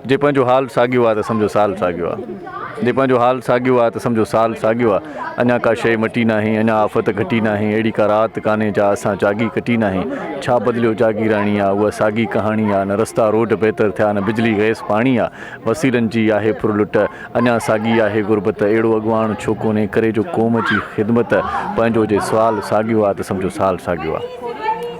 जे पंहिंजो हाल साॻियो आहे त सम्झो साल साॻियो आहे। जे पंहिंजो हाल साॻियो आहे त सम्झो साल साॻियो आहे। अञा का शइ मटी नाहे, अञा आफ़त घटी नाहे, अहिड़ी का राति कान्हे जा असां जागी कटी नाहे। छा बदिलियो जागीराणी आहे, उहा साॻी कहाणी आहे। न रस्ता रोड बहितर थिया, न बिजली गैस पाणी आहे। वसीलनि जी आहे फुरलुट, अञा साॻी आहे गुरबत। अहिड़ो अॻुवाण छो कोन्हे करे जो क़ौम जी ख़िदमत। पंहिंजो जे सुवाल साॻियो आहे त सम्झो साल साॻियो आहे।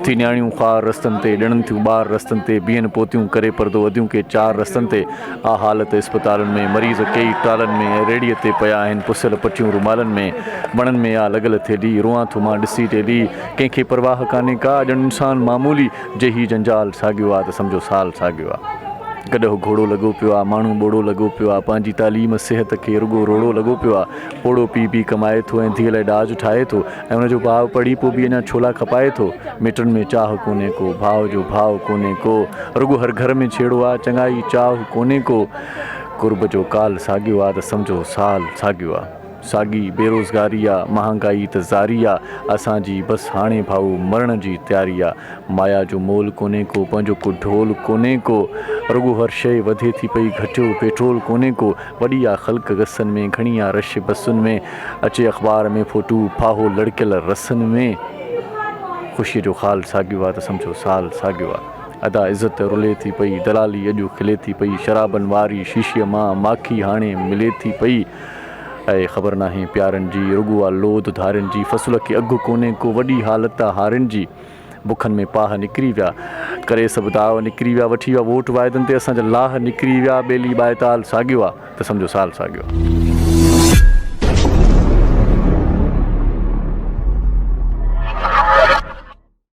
थी न्याणियूं ख़्वार रस्तनि ते, ॾिणनि थियूं ॿार रस्तनि ते, बीहनि पोतियूं करे परदो वधियूं के चार रस्तनि ते। आ हालत इस्पतालनि में, मरीज़ कई टालनि में, रेड़ीअ ते पिया आहिनि पुसियल पटियूं रुमालनि में। वणनि में आ लॻल थेली, रोआं थो मां ॾिसी टेली। कंहिंखे परवाह कान्हे का, ॼण इंसानु मामूली। जे ही जंजाल साॻियो आहे त सम्झो साल साॻियो आहे। कॾहिं घोड़ो लॻो पियो आहे, माण्हू ॿोड़ो लॻो पियो आहे। पंहिंजी तालीम सिहत खे रुॻो रोड़ो लॻो पियो आहे। पोड़ो पी पी कमाए थो ऐं धीअ लाइ ॾाज ठाहे थो, ऐं हुनजो भाउ पढ़ी पोइ बि अञा छोला खपाए थो। मिटनि में चाह कोन्हे को, भाव जो भाव कोन्हे को। रुॻो हर घर में छेड़ो आहे, चङाई चाह कोन्हे को। कुर्ब जो काल साॻियो आहे त सम्झो साल साॻियो आहे। साॻी बेरोज़गारी आहे, महांगाई त ज़ारी आहे। असांजी बसि हाणे भाऊ मरण जी तयारी आहे। माया जो मोल कोन्हे को, पंहिंजो को ढोल कोन्हे को। रुॻो हर शइ वधे थी पई, घटियो पेट्रोल कोन्हे को। वॾी आहे ख़ल्क़ गसनि में, घणी आहे रश बसुनि में। अचे अख़बार में फोटू, फाहो लड़कियल रसनि में। ख़ुशीअ जो ख़ाल साॻियो आहे त सम्झो साल साॻियो आहे। अदा इज़त रुले थी पई, दलाली अॼु खिले थी पई। शराबनि वारी शीशीअ मां माखी हाणे मिले थी पई। ऐं ख़बर नाहे प्यारनि जी, रुॻो आहे लोध धारियुनि जी। फ़सुल खे अघु कोन्हे को, वॾी हालत आहे हारियुनि जी। बुखनि में पाह निकिरी विया, करे सभु दाव निकिरी विया। वठी विया वोट वाइदनि ते असांजा लाह निकिरी विया। ॿेली ॿाएताल साॻियो आहे त सम्झो साल साॻियो आहे।